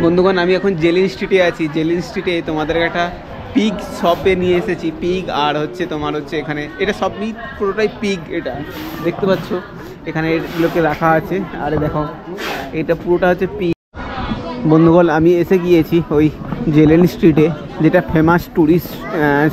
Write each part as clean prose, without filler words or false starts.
বন্ধুগণ আমি এখন জেলিন স্ট্রিটে আছি। জেলিন স্ট্রিটে তোমাদের একটা পিগ শপে নিয়ে এসেছি। পিগ আর হচ্ছে তোমার হচ্ছে এখানে এটা সবই পুরোটাই পিগ। এটা দেখতে পাচ্ছ এখানে এগুলোকে রাখা আছে। আরে দেখো এটা পুরোটা হচ্ছে পিগ। বন্ধুগণ আমি এসে গিয়েছি ওই জেলিন স্ট্রিটে, যেটা ফেমাস ট্যুরিস্ট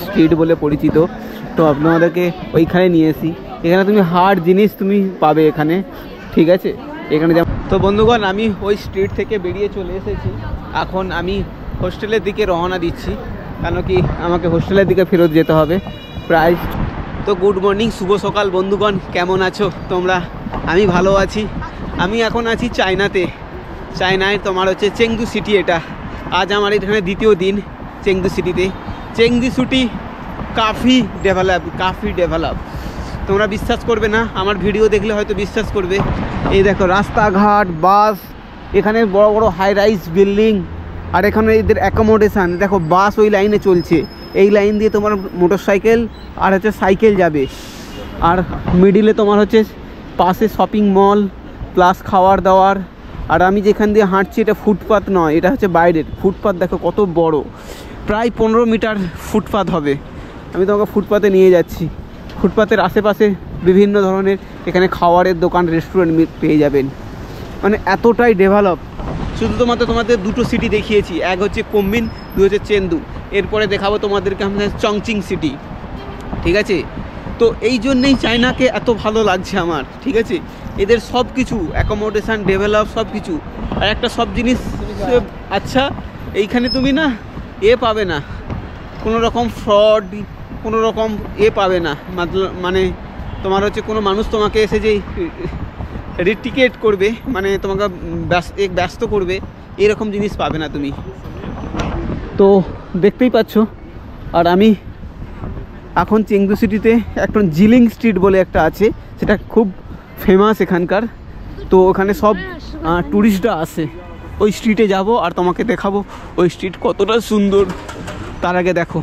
স্ট্রিট বলে পরিচিত। তো আপনাদেরকে ওইখানে নিয়ে এসি। এখানে তুমি হার্ড জিনিস তুমি পাবে এখানে, ঠিক আছে। এখানে তো বন্ধুগণ আমি ওই স্ট্রিট থেকে বেরিয়ে চলে এসেছি। এখন আমি হোস্টেলের দিকে রওনা দিচ্ছি, কেন কি আমাকে হোস্টেলের দিকে ফেরত যেতে হবে প্রায়। তো গুড মর্নিং, শুভ সকাল বন্ধুগণ, কেমন আছো তোমরা? আমি ভালো আছি। আমি এখন আছি চায়নাতে। চায়নায় তোমার হচ্ছে চেংদু সিটি। এটা আজ আমার এখানে দ্বিতীয় দিন চেংদু সিটিতে। চেংদু সিটি কাফি ডেভেলপ। তোমরা বিশ্বাস করবে না, আমার ভিডিও দেখলে হয়তো বিশ্বাস করবে। এই দেখো রাস্তাঘাট, বাস, এখানে বড় বড় হাই রাইজ বিল্ডিং, আর এখানে এদের অ্যাকোমোডেশান। দেখো বাস ওই লাইনে চলছে, এই লাইন দিয়ে তোমার মোটর সাইকেল আর হচ্ছে সাইকেল যাবে। আর মিডিলে তোমার হচ্ছে পাশে শপিং মল প্লাস খাওয়ার দাওয়ার। আর আমি যেখান দিয়ে হাঁটছি এটা ফুটপাথ নয়, এটা হচ্ছে বাইরের ফুটপাথ। দেখো কত বড়, প্রায় 15 মিটার ফুটপাথ হবে। আমি তোমাকে ফুটপাথে নিয়ে যাচ্ছি। ফুটপাথের আশেপাশে বিভিন্ন ধরনের এখানে খাবারের দোকান, রেস্টুরেন্ট পেয়ে যাবেন। মানে এতটাই ডেভেলপ। শুধু তোমাদের দুটো সিটি দেখিয়েছি, এক হচ্ছে কুমিন, দুই হচ্ছে চেংদু। এরপরে দেখাবো তোমাদেরকে আমাদের চংচিং সিটি, ঠিক আছে। তো এই জন্যেই চায়নাকে এত ভালো লাগছে আমার, ঠিক আছে। এদের সব কিছু অ্যাকোমোডেশান, ডেভেলপ সব কিছু। আর একটা সব জিনিস আচ্ছা, এইখানে তুমি না পাবে না কোনো রকম ফ্রড, কোনো রকম পাবে না। মানে তোমার হচ্ছে কোনো মানুষ তোমাকে এসে যে রিটিকেট করবে, মানে তোমাকে ব্যস্ত করবে, এরকম জিনিস পাবে না তুমি। তো দেখতেই পাচ্ছ। আর আমি এখন চেংদু সিটিতে একটা জিলিং স্ট্রিট বলে একটা আছে, সেটা খুব ফেমাস এখানকার। তো ওখানে সব ট্যুরিস্টরা আসে। ওই স্ট্রিটে যাব আর তোমাকে দেখাবো ওই স্ট্রিট কতটা সুন্দর। তার আগে দেখো,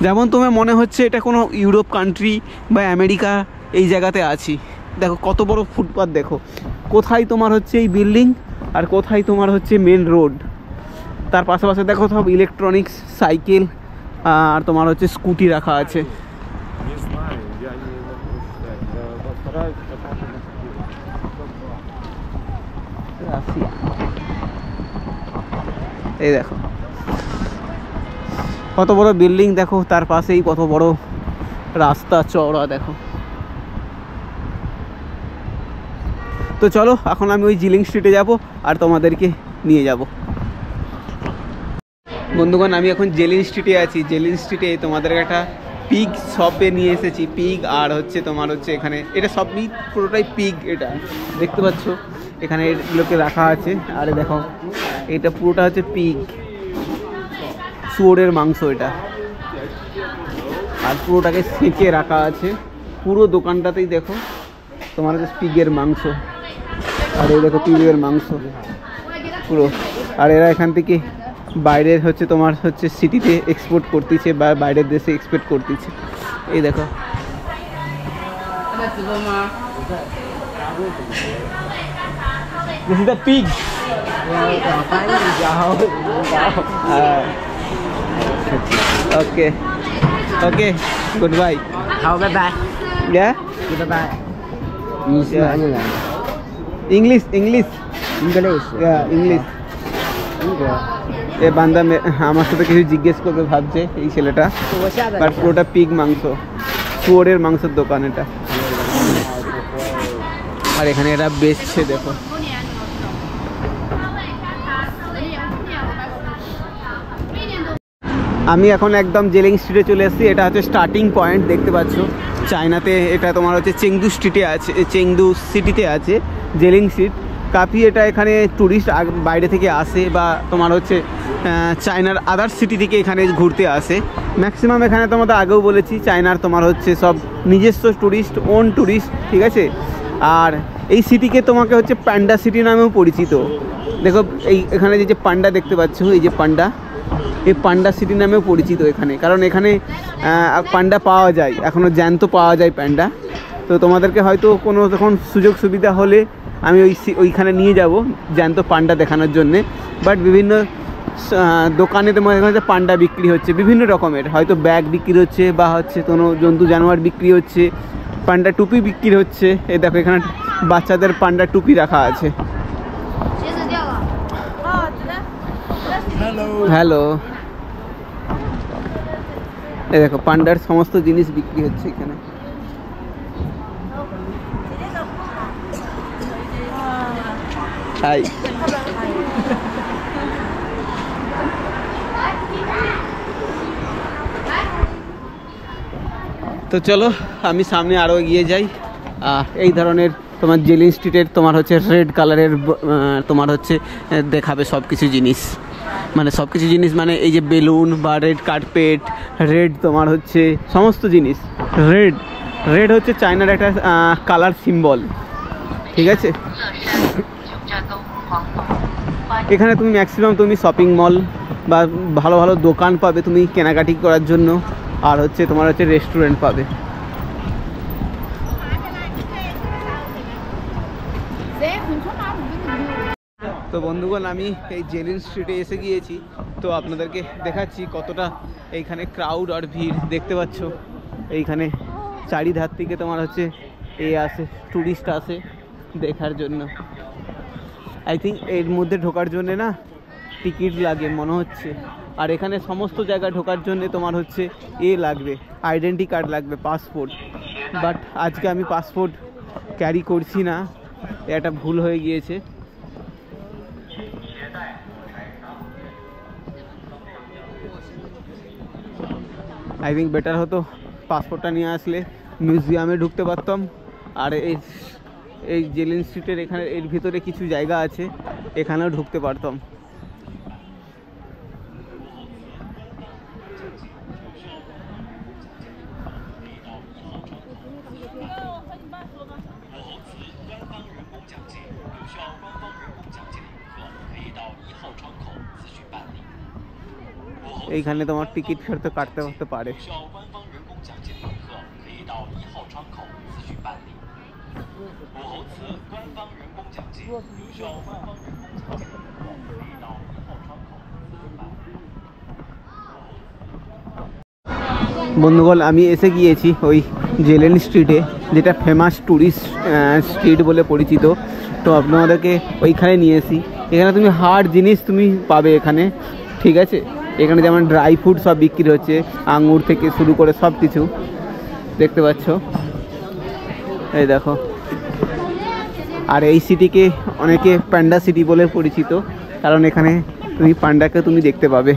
যেমন তোমার মনে হচ্ছে এটা কোনো ইউরোপ কান্ট্রি বা আমেরিকা এই জায়গাতে আছি। দেখো কত বড় ফুটপাথ, দেখো কোথায় তোমার হচ্ছে এই বিল্ডিং আর কোথায় তোমার হচ্ছে মেন রোড। তার পাশাপাশি দেখো সব ইলেকট্রনিক্স, সাইকেল আর তোমার হচ্ছে স্কুটি রাখা আছে। এই দেখো কত বড় বিল্ডিং, দেখো তার পাশেই কত বড় রাস্তা চওড়া, দেখো। তো চলো এখন আমি ওই জিলিং স্ট্রিটে যাব আর তোমাদেরকে নিয়ে যাব। বন্ধুগণ আমি এখন জেলিন স্ট্রিটে আছি। জেলিন স্ট্রিটে তোমাদের একটা পিগ শপে নিয়ে এসেছি। পিগ আর হচ্ছে তোমার হচ্ছে এখানে এটা সবই পুরোটাই পিগ। এটা দেখতে পাচ্ছ এখানে এগুলোকে রাখা আছে। আরে দেখো এটা পুরোটা হচ্ছে পিগ, শুয়োরের মাংস এটা। আর পুরোটাকে সেঁকে রাখা আছে। পুরো দোকানটাতেই দেখো তোমার হচ্ছে পিগের মাংস। আর এই দেখো পিগের মাংস পুরো। আর এরা এখান থেকে বাইরের হচ্ছে তোমার হচ্ছে সিটিতে এক্সপোর্ট করতেছে বা বাইরের দেশে এক্সপোর্ট করতেছে। এই দেখো This is the pig. Okay. Goodbye. How bye. Yeah. Goodbye. English. Yeah, English. এ বান্দা আমার সাথে কিছু জিজ্ঞেস করবে ভাবছে এই ছেলেটা। বাট পুরোটা পিগ মাংস, শুয়োরের মাংসের দোকান এটা। আর এখানে এরা বেচছে দেখো। আমি এখন একদম জেলিং স্ট্রিটে চলে এসেছি। এটা হচ্ছে স্টার্টিং পয়েন্ট, দেখতে পাচ্ছ চায়নাতে। এটা তোমার হচ্ছে চেংদু স্ট্রিটে আছে, চেংদু সিটিতে আছে জেলিং স্ট্রিট। কাফি এটা এখানে ট্যুরিস্ট বাইরে থেকে আসে বা তোমার হচ্ছে চায়নার আদার সিটি থেকে এখানে ঘুরতে আসে ম্যাক্সিমাম। এখানে তোমাদের আগেও বলেছি চায়নার তোমার হচ্ছে সব নিজস্ব ট্যুরিস্ট, ওন ট্যুরিস্ট, ঠিক আছে। আর এই সিটিকে তোমাকে হচ্ছে পান্ডা সিটি নামেও পরিচিত। দেখো এখানে যে পান্ডা দেখতে পাচ্ছ, এই যে পান্ডা, এই পান্ডা সিটি নামেও পরিচিত এখানে। কারণ এখানে পান্ডা পাওয়া যায়, এখনও জ্যান্ত পাওয়া যায় পান্ডা। তো তোমাদেরকে হয়তো কোনো তখন সুযোগ সুবিধা হলে আমি ওইখানে নিয়ে যাব জ্যান্ত পান্ডা দেখানোর জন্যে। বাট বিভিন্ন দোকানের মধ্যে পান্ডা বিক্রি হচ্ছে বিভিন্ন রকমের, হয়তো ব্যাগ বিক্রি হচ্ছে বা হচ্ছে কোনো জন্তু জানোয়ার বিক্রি হচ্ছে, পান্ডা টুপি বিক্রি হচ্ছে। এই দেখো এখানে বাচ্চাদের পান্ডা টুপি রাখা আছে। হ্যালো, এই দেখো পান্ডার সমস্ত জিনিস বিক্রি হচ্ছে এখানে। হাই, তো চলো আমি সামনে আরও এগিয়ে যাই। এই ধরনের তোমার জেলিন স্ট্রিটের তোমার হচ্ছে রেড কালারের তোমার হচ্ছে দেখাবে সব কিছু জিনিস, মানে সব কিছু জিনিস মানে এই যে বেলুন বা রেড কার্পেট, রেড তোমার হচ্ছে সমস্ত জিনিস। রেড হচ্ছে চায়নার একটা কালার সিম্বল, ঠিক আছে। এখানে তুমি ম্যাক্সিমাম তুমি শপিং মল বা ভালো ভালো দোকান পাবে তুমি কেনাকাটি করার জন্য, আর হচ্ছে তোমার হচ্ছে রেস্টুরেন্ট পাবে। তো বন্ধুগণ আমি এই জেলিন স্ট্রিটে এসে গিয়েছি, তো আপনাদেরকে দেখাচ্ছি কতটা এইখানে ক্রাউড আর ভিড় দেখতে পাচ্ছ। এইখানে চারিধার থেকে তোমার হচ্ছে আসে ট্যুরিস্ট আসে দেখার জন্য। আই থিঙ্ক এর মধ্যে ঢোকার জন্যে না টিকিট লাগে মনে হচ্ছে, আর এখানে সমস্ত জায়গায় ঢোকার জন্যে তোমার হচ্ছে লাগবে, আইডেন্টি কার্ড লাগবে, পাসপোর্ট। বাট আজকে আমি পাসপোর্ট ক্যারি করছি না, এটা ভুল হয়ে গিয়েছে। আই থিঙ্ক বেটার হতো পাসপোর্টটা নিয়ে আসলে মিউজিয়ামে ঢুকতে পারতাম। আর এই জেলিন স্ট্রিটের এখানে এর ভিতরে কিছু জায়গা আছে, এখানেও ঢুকতে পারতাম। এইখানে তোমার টিকিট ফেরত কাটতে করতে পারে। বন্ধুগণ আমি এসে গিয়েছি ওই জেলেন স্ট্রিটে, যেটা ফেমাস ট্যুরিস্ট স্ট্রিট বলে পরিচিত। তো আপনাদেরকে ওইখানে নিয়ে এসি। এখানে তুমি হার্ড জিনিস তুমি পাবে এখানে, ঠিক আছে। এখানে যেমন ড্রাই ফ্রুট সব বিক্রি হচ্ছে, আঙুর থেকে শুরু করে সব কিছু দেখতে পাচ্ছ, এই দেখো। আর এই সিটিকে অনেকে পান্ডা সিটি বলে পরিচিত, কারণ এখানে তুমি পান্ডাকে তুমি দেখতে পাবে।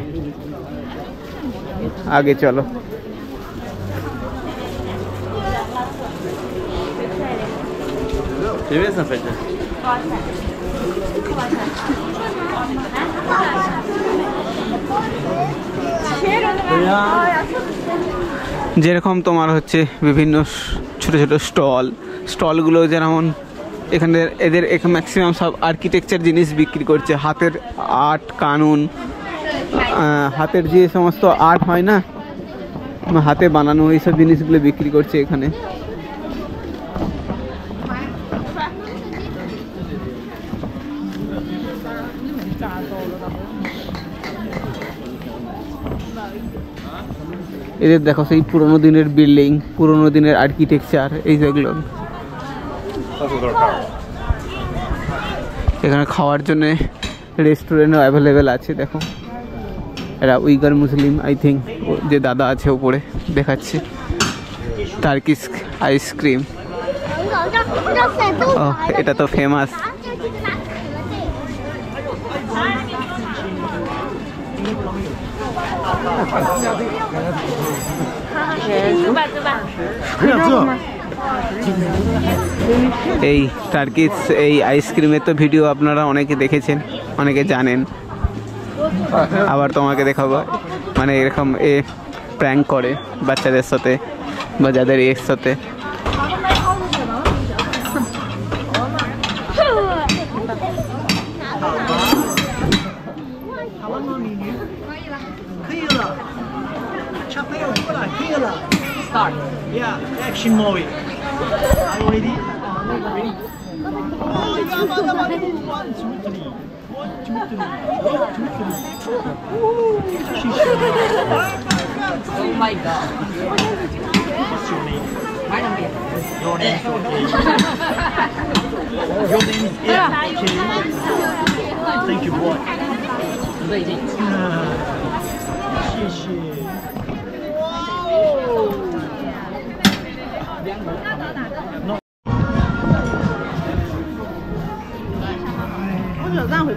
আগে চলো। যেরকম তোমার হচ্ছে বিভিন্ন ছোট ছোট স্টলগুলো, যেমন এখানে এদের ম্যাক্সিমাম সব আর্কিটেকচার জিনিস বিক্রি করছে, হাতের আর্ট, কানুন, হাতের যে সমস্ত আর্ট হয় না, হাতে বানানো এইসব জিনিসগুলো বিক্রি করছে এখানে। এদের দেখো সেই পুরোনো দিনের বিল্ডিং, পুরোনো দিনের আর্কিটেকচার, এই যেগুলো। এখানে খাওয়ার জন্য রেস্টুরেন্টও অ্যাভেলেবেল আছে। দেখো এরা উইগার মুসলিম, আই থিঙ্ক যে দাদা আছে উপরে দেখাচ্ছে, টার্কিশ আইসক্রিম। ও এটা তো ফেমাস। এই টার্কিশ এই আইসক্রিমের তো ভিডিও আপনারা অনেকে দেখেছেন, অনেকে জানেন। আবার তোমাকে দেখাবো, মানে এরকম প্র্যাঙ্ক করে বাচ্চাদের সাথে বা যাদের এর সাথে। Start. Yeah, action movie. Are you ready? Oh my god. What's your name? My name is. Your name is okay. Your name is okay. Thank you, boy. 对对。谢谢。我觉得这样会。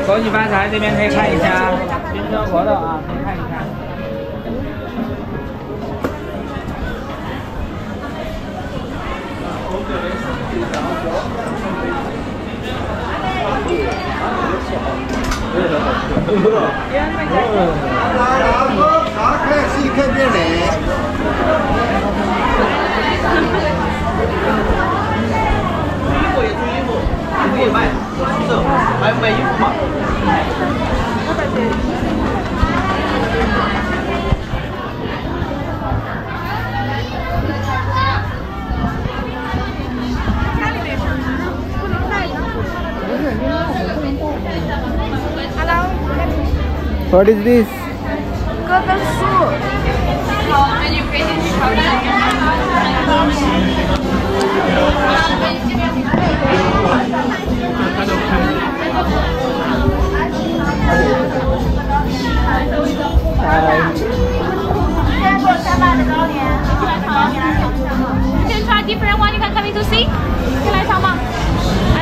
恭喜发财，这边可以看一下新生活动啊，可以看一看。还有卖衣服吗？What is this? 哥的树。You can try different one. You can come in to see. खिलाए सामा.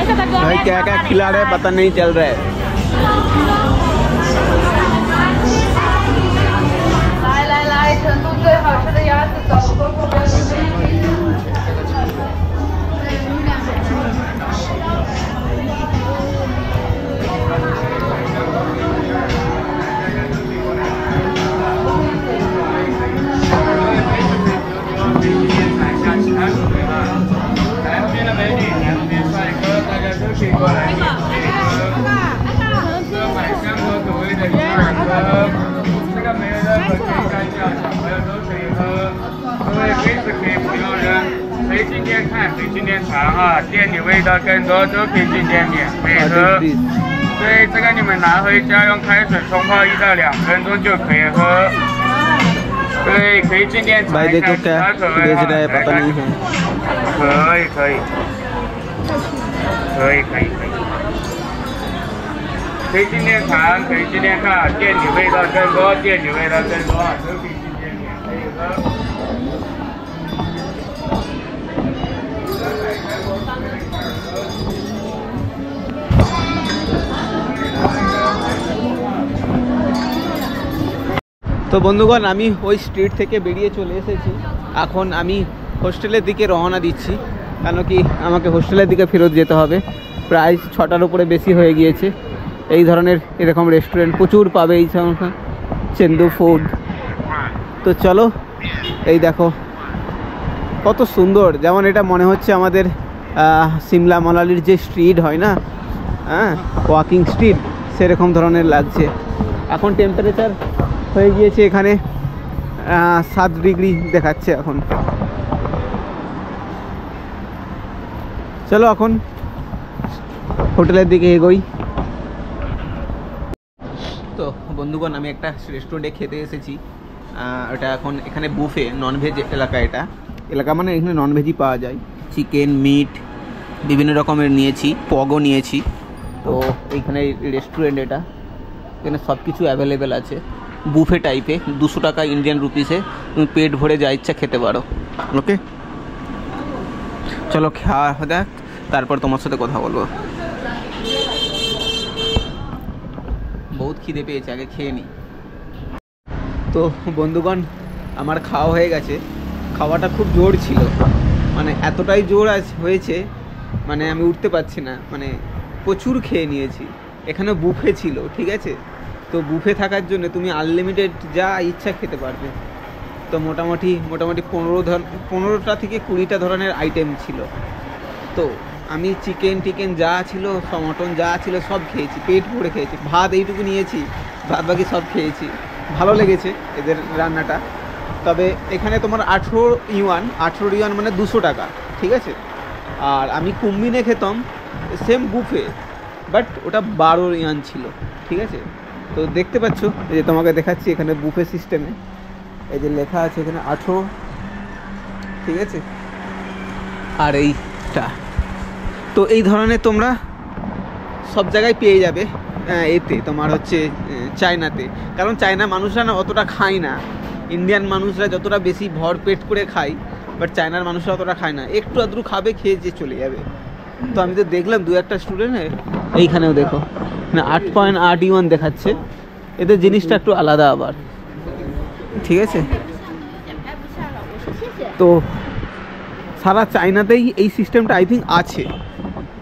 ऐसा कर दो. भाई क्या क्या खिला रहे पता नहीं चल रहा है. 来来来，成都最好吃的鸭子走，过过过。可以进店看，可以进店尝哈，店里味道更多，都可以进店免费喝。对，这个你们拿回家用开水冲泡1到2分钟就可以喝。对，可以进店尝一下其他口味哈，来看。可以可以，可以可以可以。可以进店尝，可以进店看，店里味道更多，店里味道更多，都可以进店免费喝。 তো বন্ধুগণ আমি ওই স্ট্রিট থেকে বেরিয়ে চলে এসেছি এখন আমি হোস্টেলের দিকে রওনা দিচ্ছি কেন কি আমাকে হোস্টেলের দিকে ফেরত যেতে হবে প্রায় 6টার উপরে বেশি হয়ে গিয়েছে এই ধরনের এরকম রেস্টুরেন্ট প্রচুর পাবে এই সমস্ত চেন্দু ফুড তো চলো এই দেখো কত সুন্দর যেমন এটা মনে হচ্ছে আমাদের সিমলা মানালির যে স্ট্রিট হয় না হ্যাঁ ওয়াকিং স্ট্রিট সেরকম ধরনের লাগছে এখন টেম্পারেচার হয়ে গিয়েছে এখানে 7 ডিগ্রি দেখাচ্ছে এখন চলো এখন হোটেলের দিকে এগোই তো বন্ধুগণ আমি একটা রেস্টুরেন্টে খেতে এসেছি এটা এখন এখানে বুফে ননভেজ এলাকা এটা এলাকা মানে এখানে ননভেজই পাওয়া যায় চিকেন মিট বিভিন্ন রকমের নিয়েছি পগও নিয়েছি তো এইখানে রেস্টুরেন্ট এটা এখানে সব কিছু অ্যাভেলেবেল আছে বুফে টাইপে 200 টাকা ইন্ডিয়ান রুপিসে তুমি পেট ভরে যা ইচ্ছা খেতে পারো ওকে চলো খাওয়া দেখ তারপর তোমার সাথে কথা বলবো বহুত খিদে পেয়েছে আগে খেয়ে নিই তো বন্ধুগণ আমার খাওয়া হয়ে গেছে খাওয়াটা খুব জোর ছিল মানে এতটাই জোর হয়েছে মানে আমি উঠতে পারছি না মানে প্রচুর খেয়ে নিয়েছি এখানে বুফে ছিল ঠিক আছে তো বুফে থাকার জন্য তুমি আনলিমিটেড যা ইচ্ছা খেতে পারবে তো মোটামুটি 15টা থেকে 20টা ধরনের আইটেম ছিল তো আমি চিকেন যা ছিল মটন যা ছিল সব খেয়েছি পেট ভরে খেয়েছি ভাত এইটুকু নিয়েছি বাদ বাকি সব খেয়েছি, ভালো লেগেছে এদের রান্নাটা। তবে এখানে তোমার 18 ইউয়ান মানে 200 টাকা, ঠিক আছে। আর আমি কুম্বিনে খেতাম সেম বুফে, বাট ওটা 12 ইউয়ান ছিল, ঠিক আছে। তো দেখতে পাচ্ছ, এই যে তোমাকে দেখাচ্ছি এখানে বুফে সিস্টেমে এই যে লেখা আছে এখানে 18, ঠিক আছে। আর এইটা তো এই ধরনের তোমরা সব জায়গায় পেয়ে যাবে এতে তোমার হচ্ছে চায়নাতে। কারণ চায়না মানুষরা না অতটা খায় না, ইন্ডিয়ান মানুষরা যতটা বেশি ভর পেট করে খায়, বাট চায়নার মানুষরা অতটা খায় না, একটু আধটু খাবে, খেয়ে যে চলে যাবে। তো আমি তো দেখলাম 2-1টা স্টুডেন্টের, এইখানেও দেখো 8.8 ইউয়ান দেখাচ্ছে, এদের জিনিসটা একটু আলাদা আবার, ঠিক আছে। তো সারা চায়নাতেই এই সিস্টেমটা আই থিঙ্ক আছে।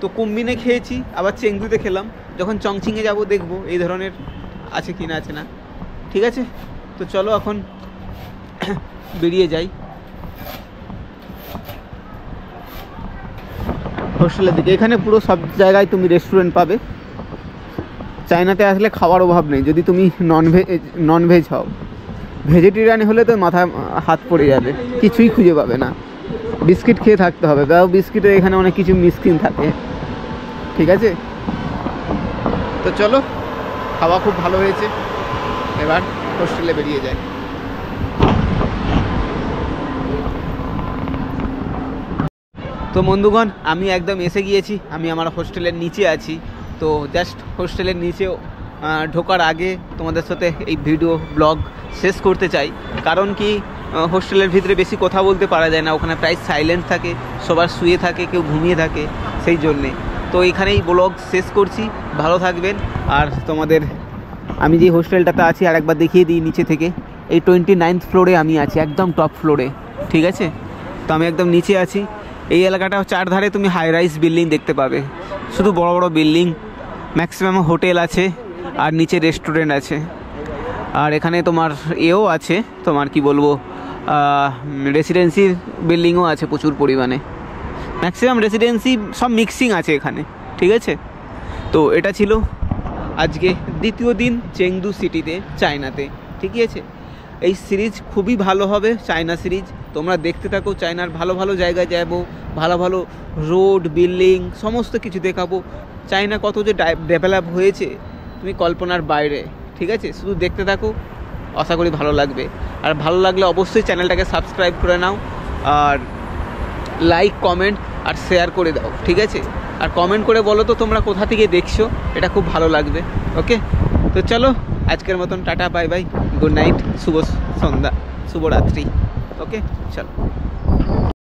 তো কুম্বিনে খেয়েছি, আবার চেংদুতে খেলাম, যখন চংচিংয়ে যাব দেখবো এই ধরনের আছে কি না আছে না, ঠিক আছে। তো চলো এখন বেরিয়ে যাই হোস্টেলের দিকে। এখানে পুরো সব জায়গায় তুমি রেস্টুরেন্ট পাবে, চায়নাতে আসলে খাওয়ার অভাব নেই। যদি তুমি ননভেজ হও, ভেজিটেরিয়ান হলে তো মাথা হাত পড়ে যাবে, কিছুই খুঁজে পাবে না, বিস্কিট খেয়ে থাকতে হবে। তাও বিস্কিটের এখানে অনেক কিছু মিসকিন থাকে, ঠিক আছে। তো চলো, খাওয়া খুব ভালো হয়েছে, এবার হোস্টেলে বেরিয়ে যায়। তো বন্ধুগণ, আমি একদম এসে গিয়েছি, আমি আমার হোস্টেলের নিচে আছি। তো জাস্ট হোস্টেলের নিচে ঢোকার আগে তোমাদের সাথে এই ভিডিও ব্লগ শেষ করতে চাই। কারণ কি, হোস্টেলের ভিতরে বেশি কথা বলতে পারা যায় না, ওখানে প্রায় সাইলেন্ট থাকে, সবার শুয়ে থাকে, কেউ ঘুমিয়ে থাকে, সেই জন্যে। তো এখানেই ব্লগ শেষ করছি, ভালো থাকবেন। আর তোমাদের আমি যে হোস্টেলটাতে আছি আর একবার দেখিয়ে দিই নিচে থেকে, এই 29th ফ্লোরে আমি আছি, একদম টপ ফ্লোরে, ঠিক আছে। তো আমি একদম নিচে আছি। এই এলাকাটা চারধারে তুমি হাই রাইজ বিল্ডিং দেখতে পাবে, শুধু বড় বড় বিল্ডিং, ম্যাক্সিমাম হোটেল আছে, আর নিচে রেস্টুরেন্ট আছে। আর এখানে তোমার এও আছে, তোমার কি বলবো, রেসিডেন্সি বিল্ডিংও আছে প্রচুর পরিমাণে, ম্যাক্সিমাম রেসিডেন্সি সব মিক্সিং আছে এখানে, ঠিক আছে। তো এটা ছিল আজকে দ্বিতীয় দিন চেংদু সিটিতে, চায়নাতে, ঠিকই আছে। এই সিরিজ খুবই ভালো হবে, চায়না সিরিজ, তোমরা দেখতে থাকো। চায়নার ভালো ভালো জায়গায় যাবো, ভালো ভালো রোড, বিল্ডিং, সমস্ত কিছু দেখাবো। চায়না কত যে ডেভেলপ হয়েছে তুমি কল্পনার বাইরে, ঠিক আছে। শুধু দেখতে থাকো, আশা করি ভালো লাগবে। আর ভালো লাগলে অবশ্যই চ্যানেলটাকে সাবস্ক্রাইব করে নাও, আর লাইক, কমেন্ট আর শেয়ার করে দাও, ঠিক আছে। আর কমেন্ট করে বলো তো তোমরা কোথা থেকে দেখছো, এটা খুব ভালো লাগবে। ওকে, তো চলো আজকের মতন tata, bye bye, good night, শুভ সন্ধ্যা, শুভরাত্রি। ওকে, চলো।